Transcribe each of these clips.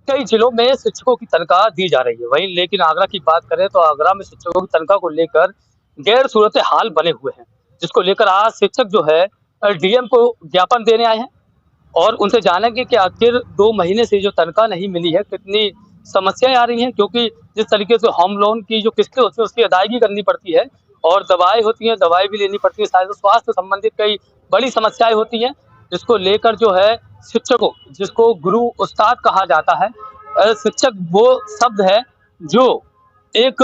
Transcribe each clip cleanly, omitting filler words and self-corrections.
कई जिलों में शिक्षकों की तनख्वाह दी जा रही है। वहीं लेकिन आगरा की बात करें तो आगरा में शिक्षकों की तनख्वाह को लेकर गैर सूरत हाल बने हुए हैं, जिसको लेकर आज शिक्षक जो है डीएम को ज्ञापन देने आए हैं और उनसे जानेंगे कि आखिर 2 महीने से जो तनख्वाह नहीं मिली है, कितनी समस्याएँ आ रही हैं, क्योंकि जिस तरीके से होम लोन की जो किस्तें होती हैं, उसकी अदायगी करनी पड़ती है और दवाएँ होती हैं, दवाएँ भी लेनी पड़ती है, शायद स्वास्थ्य संबंधित कई बड़ी समस्याएँ होती हैं, जिसको लेकर जो है शिक्षकों, जिसको गुरु उस्ताद कहा जाता है, शिक्षक वो शब्द है जो एक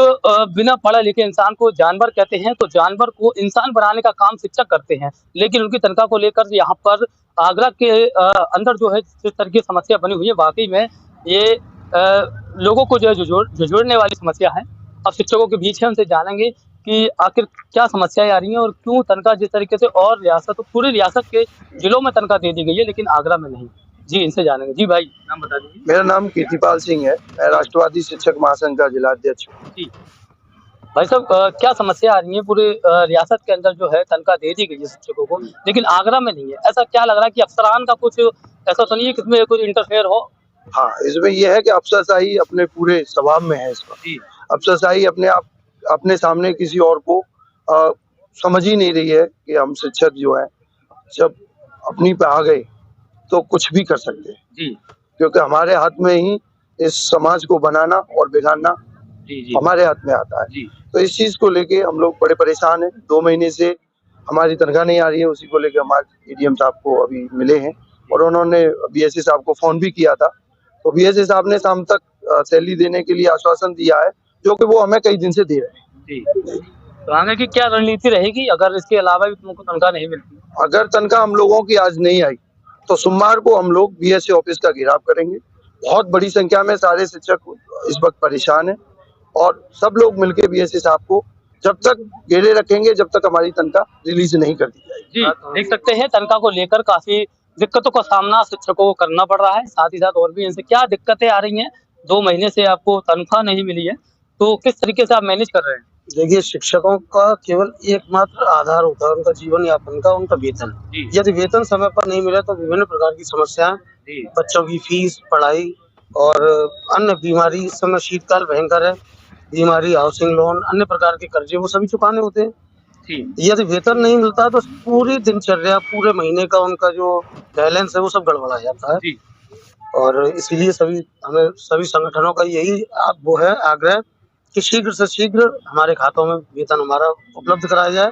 बिना पढ़े-लिखे इंसान को जानवर कहते हैं, तो जानवर को इंसान बनाने का काम शिक्षक करते हैं। लेकिन उनकी तनख्वाह को लेकर यहाँ पर आगरा के अंदर जो है जिस तरह की समस्या बनी हुई है, वाक़ई में ये लोगों को जो है झुझोड़ने वाली समस्या है। अब शिक्षकों के बीच है, उनसे जानेंगे कि आखिर क्या समस्याएँ आ रही हैं और क्यों तनख्वाह जिस तरीके से और पूरी रियासत के जिलों में तनख्वाह दे दी गई है, लेकिन आगरा में नहीं। जी, इनसे जानेंगे। जी भाई, नाम बता दीजिए। मेरा नाम कीर्तिपाल सिंह है। मैं राष्ट्रवादी शिक्षक महासंघ का जिलाध्यक्ष हूँ। जी। भाई साहब क्या समस्या आ रही है पूरे रियासत के अंदर जो है तनख्वाह दे दी गई है शिक्षकों को, लेकिन आगरा में नहीं है। ऐसा क्या लग रहा है कि अफसरान का कुछ ऐसा तो नहीं है कि इसमें कुछ इंटरफेयर हो? हाँ, इसमें ये है कि अफसरशाही अपने पूरे स्वभाव में है इसका। जी। अफसरशाही अपने सामने किसी और को समझ ही नहीं रही है कि हम शिक्षक जो है जब अपनी पे आ गए तो कुछ भी कर सकते हैं। जी। क्योंकि हमारे हाथ में ही इस समाज को बनाना और बिगाड़ना जी। हमारे हाथ में आता है। जी। तो इस चीज को लेके हम लोग बड़े परेशान हैं। 2 महीने से हमारी तनख्वाह नहीं आ रही है, उसी को लेके हमारे एडीएम साहब को अभी मिले हैं और उन्होंने बीएसए साहब को फोन भी किया था। तो बीएसए साहब ने शाम तक सैलरी देने के लिए आश्वासन दिया है, जो कि वो हमें कई दिन से दे रहे हैं। जी। तो आगे की क्या रणनीति रहेगी अगर इसके अलावा भी तुमको तनख्वाह नहीं मिलती? अगर तनख्वाह हम लोगों की आज नहीं आई तो सोमवार को हम लोग बीएसए ऑफिस का घेराव करेंगे। बहुत बड़ी संख्या में सारे शिक्षक इस वक्त परेशान हैं और सब लोग मिलकर बीएसए साहब को जब तक घेरे रखेंगे जब तक हमारी तनख्वाह रिलीज नहीं कर दी जाएगी। जी, देख सकते हैं तनख्वाह को लेकर काफी दिक्कतों का सामना शिक्षकों को करना पड़ रहा है। साथ ही साथ और भी इनसे क्या दिक्कतें आ रही हैं? 2 महीने से आपको तनख्वाह नहीं मिली है, तो किस तरीके से आप मैनेज कर रहे हैं? देखिए, शिक्षकों का केवल एकमात्र आधार होता है उनका जीवन यापन का, उनका वेतन। यदि वेतन समय पर नहीं मिले तो विभिन्न प्रकार की समस्याएं, बच्चों की फीस, पढ़ाई और अन्य बीमारी, इस समय शीतकाल भयंकर है, बीमारी, हाउसिंग लोन, अन्य प्रकार के कर्जे वो सभी चुकाने होते हैं। यदि वेतन नहीं मिलता तो पूरी दिनचर्या, पूरे महीने का उनका जो बैलेंस है वो सब गड़बड़ा जाता है। और इसीलिए हमें सभी संगठनों का यही वो है आग्रह कि शीघ्र से शीघ्र हमारे खातों में वेतन हमारा उपलब्ध कराया जाए।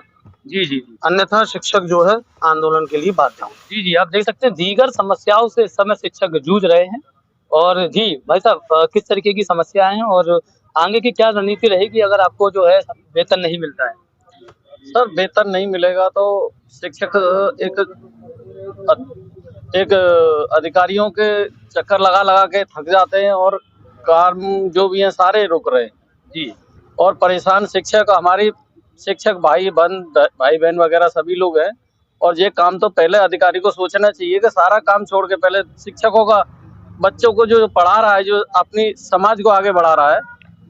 जी। अन्यथा शिक्षक जो है आंदोलन के लिए बाध्य हों। जी, आप देख सकते हैं दीगर समस्याओं से इस समय शिक्षक जूझ रहे हैं। और जी, भाई साहब किस तरीके की समस्याएँ हैं और आगे की क्या रणनीति रहेगी अगर आपको जो है वेतन नहीं मिलता है? सर, वेतन नहीं मिलेगा तो शिक्षक एक अधिकारियों के चक्कर लगा के थक जाते हैं और काम जो भी हैं सारे रुक रहे हैं। जी। और परेशान शिक्षक भाई बहन वगैरह सभी लोग हैं। और ये काम तो पहले अधिकारी को सोचना चाहिए कि सारा काम छोड़ के पहले शिक्षकों का, बच्चों को जो पढ़ा रहा है, जो अपनी समाज को आगे बढ़ा रहा है,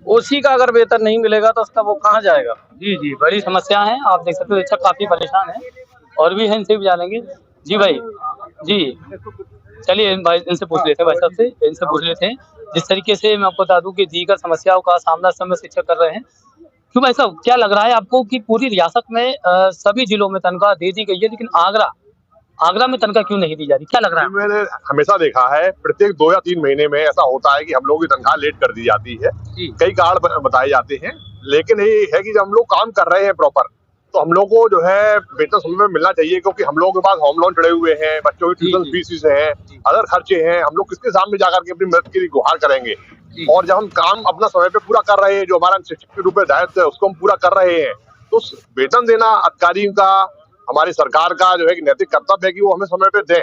उसी का अगर वेतन नहीं मिलेगा तो उसका वो कहाँ जाएगा? जी, बड़ी समस्या है। आप देख सकते हो शिक्षक काफी परेशान है और भी हैं, इनसे भी जानेंगे। जी भाई, जी, चलिए भाई इनसे पूछ लेते हैं, भाई साहब से इनसे पूछ लेते हैं। जिस तरीके से मैं आपको बता दूं कि दीगर समस्याओं का सामना इस समय शिक्षक कर रहे हैं, क्यों भाई साहब क्या लग रहा है आपको कि पूरी रियासत में सभी जिलों में तनख्वाह दे दी गई है, लेकिन आगरा में तनख्वाह क्यों नहीं दी जा रही? क्या लग रहा है? मैंने हमेशा देखा है प्रत्येक 2 या 3 महीने में ऐसा होता है कि हम लोगों की तनख्वाह लेट कर दी जाती है। कई कारण बताए जाते हैं, लेकिन ये है कि जब हम लोग काम कर रहे हैं प्रॉपर तो हम लोग को जो है वेतन समय में मिलना चाहिए, क्योंकि हम लोगों के पास होम लोन चढ़े हुए हैं, बच्चों की ट्यूशन फीस हैं, अदर खर्चे हैं। हम लोग किसके सामने जाकर के अपनी मदद के लिए गुहार करेंगे? और जब हम काम अपना समय पे पूरा कर रहे हैं, जो हमारा शिक्षक के रूप में दायित्व है उसको हम पूरा कर रहे हैं, तो वेतन देना अधिकारियों का, हमारी सरकार का जो है नैतिक कर्तव्य है कि वो हमें समय पे दें,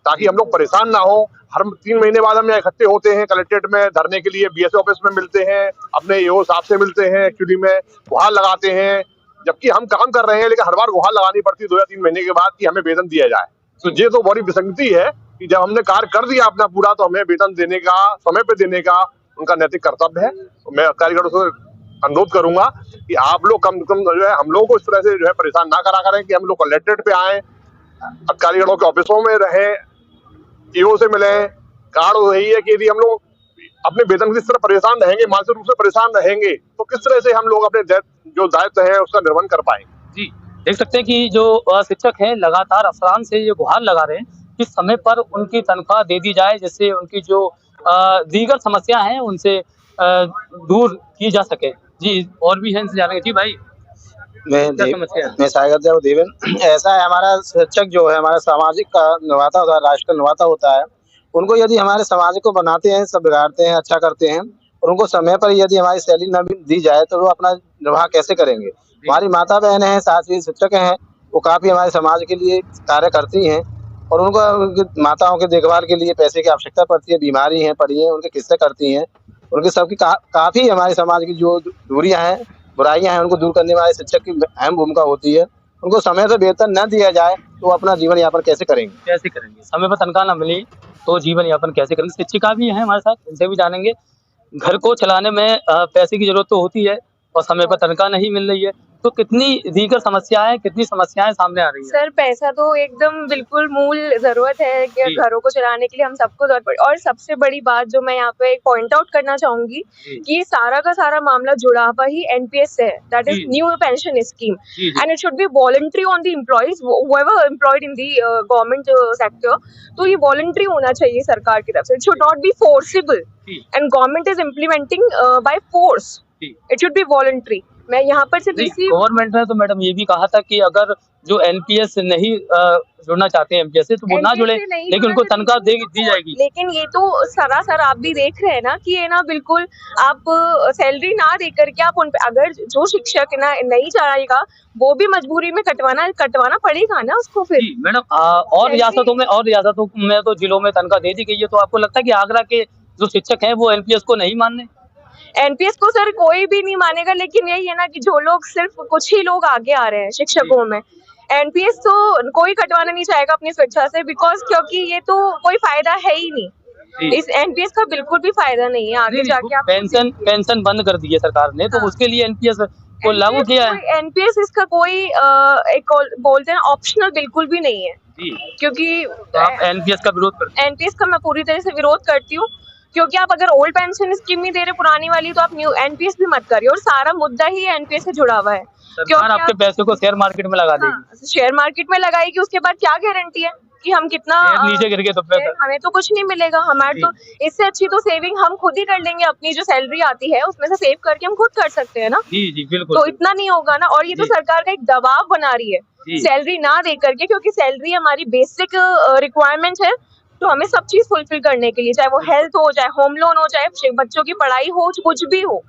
ताकि हम लोग परेशान ना हो। हर 3 महीने बाद हम यहाँ इकट्ठे होते हैं कलेक्ट्रेट में धरने के लिए, बीएसए ऑफिस में मिलते हैं, अपने ईओ साहब से मिलते हैं, एक्चुअली में गुहार लगाते हैं, जबकि हम काम कर रहे हैं, लेकिन हर बार गुहार लगानी पड़ती है 2 या 3 महीने के बाद कि हमें वेतन दिया जाए। तो ये तो बड़ी विसंगति है कि जब हमने कार्य कर दिया अपना पूरा तो हमें वेतन देने का, समय पे देने का उनका नैतिक कर्तव्य है। तो मैं अधिकारियों से अनुरोध करूंगा कि आप लोग कम से कम जो है हम लोगों को इस तरह से जो है परेशान ना करा करें कि हम लोग कलेक्ट्रेट पे आए, अधिकारियों के ऑफिसों में रहे, ईओ से मिले। कारण वही है कि यदि हम लोग अपने वेतन किस तरह परेशान रहेंगे, मानसिक रूप से परेशान रहेंगे, तो किस तरह से हम लोग अपने जो दायित्व है उसका निर्वहन कर पाएंगे। जी, देख सकते हैं कि जो शिक्षक हैं लगातार अफसरान से ये गुहार लगा रहे हैं कि समय पर उनकी तनख्वाह दे दी जाए, जिससे उनकी जो दीगर समस्या हैं उनसे दूर की जा सके। जी, और भी हैं इनसे जानेंगे। जी भाई, क्या समस्या है? मैं सागर देव देवेन। ऐसा है, हमारा शिक्षक जो है हमारा सामाजिक का निर्माता होता है, राष्ट्र का निर्माता होता है। उनको यदि हमारे समाज को बनाते हैं, सब बिगाड़ते हैं, अच्छा करते हैं, और उनको समय पर यदि हमारी सैलरी न भी दी जाए तो वो अपना निर्वाह कैसे करेंगे। हमारी माता बहन है, साथ ही शिक्षक हैं, वो काफी हमारे समाज के लिए कार्य करती हैं, और उनको उनकी माताओं की देखभाल के लिए पैसे की आवश्यकता पड़ती है, बीमारी है पड़ी है, उनके किस्से करती हैं, उनके सबकी काफी हमारे समाज की जो दूरियां हैं, बुराइयां हैं, उनको दूर करने वाले शिक्षक की अहम भूमिका होती है। उनको समय से वेतन न दिया जाए तो वो अपना जीवन यापन कैसे करेंगे। कैसे करेंगे? समय पर तनख्वाह ना मिली तो जीवन यापन कैसे करेंगे? शिक्षिका भी हैं हमारे साथ, इनसे भी जानेंगे। घर को चलाने में पैसे की जरूरत तो होती है और समय पर तनख्वाह नहीं मिल रही है, तो कितनी दीगर समस्याएं, कितनी समस्याएं सामने आ रही हैं? सर, पैसा तो एकदम बिल्कुल मूल जरूरत है कि जी। घरों को चलाने के लिए हम सबको जरूरत पड़े। और सबसे बड़ी बात जो मैं यहाँ पे पॉइंट आउट करना चाहूंगी कि ये सारा का सारा मामला जुड़ा हुआ ही एनपीएस से है, दैट इज जी। न्यू पेंशन स्कीम, जी, जी। And it should be voluntary on the employees whoever employed in the government sector. तो ये वॉलंटरी होना चाहिए सरकार की तरफ से, it should not be forcible, जी। And government is implementing by force, जी। It should be voluntary. मैं यहाँ पर सिर्फ इसी गवर्नमेंट ने तो मैडम ये भी कहा था कि अगर जो एनपीएस नहीं जुड़ना चाहते हैं एमपीएस से तो वो ना जुड़े, लेकिन उनको तनख्वाह दी जाएगी। लेकिन ये तो सरासर आप भी देख रहे हैं ना कि ये ना बिल्कुल आप सैलरी ना दे करके आप उन पे, अगर जो शिक्षक ना नहीं चलाएगा वो भी मजबूरी में कटवाना पड़ेगा ना उसको फिर। जी मैडम, और रियासतों में तो जिलों में तनख्वाह दे दी गई है, तो आपको लगता है कि आगरा के जो शिक्षक हैं वो एनपीएस को नहीं मानने? एनपीएस को सर कोई भी नहीं मानेगा, लेकिन यही है ना कि जो लोग, सिर्फ कुछ ही लोग आगे आ रहे हैं शिक्षकों में। एनपीएस तो कोई कटवाना नहीं चाहेगा अपनी स्वेच्छा से, बिकॉज क्योंकि ये तो कोई फायदा है ही नहीं, इस एनपीएस का बिल्कुल भी फायदा नहीं है आगे जाके। आप पेंशन बंद कर दी है सरकार ने, तो उसके लिए एनपीएस को लागू किया है। एनपीएस इसका कोई एक बोलते हैं ऑप्शनल बिल्कुल भी नहीं है जी, क्योंकि तो आप एनपीएस का विरोध करते हैं? एनपीएस का मैं पूरी तरह से विरोध करती हूँ, क्योंकि आप अगर ओल्ड पेंशन स्कीम नहीं दे रहे पुरानी वाली, तो आप न्यू एनपीएस भी मत करिए। और सारा मुद्दा ही एनपीएस से जुड़ा हुआ है। सरकार आपके पैसे को शेयर मार्केट में लगा देगी। शेयर मार्केट में लगाएगी, उसके बाद क्या गारंटी है कि हम कितना नीचे गिर गए तो हमें तो कुछ नहीं मिलेगा। हमारे तो इससे अच्छी तो सेविंग हम खुद ही कर लेंगे, अपनी जो सैलरी आती है उसमें से सेव करके हम खुद कर सकते हैं ना। जी जी बिल्कुल। तो इतना नहीं होगा ना। और ये तो सरकार का एक दबाव बना रही है सैलरी ना दे करके, क्योंकि सैलरी हमारी बेसिक रिक्वायरमेंट है, तो हमें सब चीज फुलफिल करने के लिए, चाहे वो हेल्थ हो, चाहे होम लोन हो, चाहे बच्चों की पढ़ाई हो, कुछ भी हो,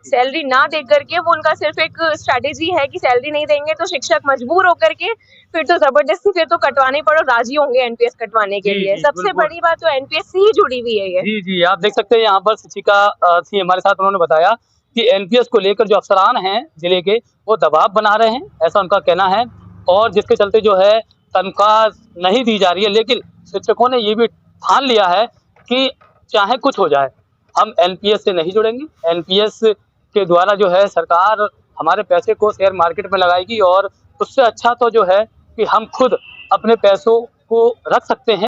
सैलरी ना दे करके वो उनका सिर्फ एक स्ट्रेटेजी है कि सैलरी नहीं देंगे तो शिक्षक मजबूर होकर के फिर तो जबरदस्ती फिर तो कटवाने पड़ो, राजी होंगे एनपीएस कटवाने के लिए। सबसे बड़ी बात तो एनपीएस से ही जुड़ी हुई है ये। जी जी, आप देख सकते हैं यहाँ पर शिक्षिका थी हमारे साथ, उन्होंने बताया कि एनपीएस को लेकर जो अफसरान हैं जिले के वो दबाव बना रहे हैं, ऐसा उनका कहना है, और जिसके चलते जो है तनख्वाह नहीं दी जा रही है। लेकिन शिक्षकों ने ये भी ठान लिया है कि चाहे कुछ हो जाए हम एनपीएस से नहीं जुड़ेंगे। एनपीएस के द्वारा जो है सरकार हमारे पैसे को शेयर मार्केट में लगाएगी, और उससे अच्छा तो जो है कि हम खुद अपने पैसों को रख सकते हैं।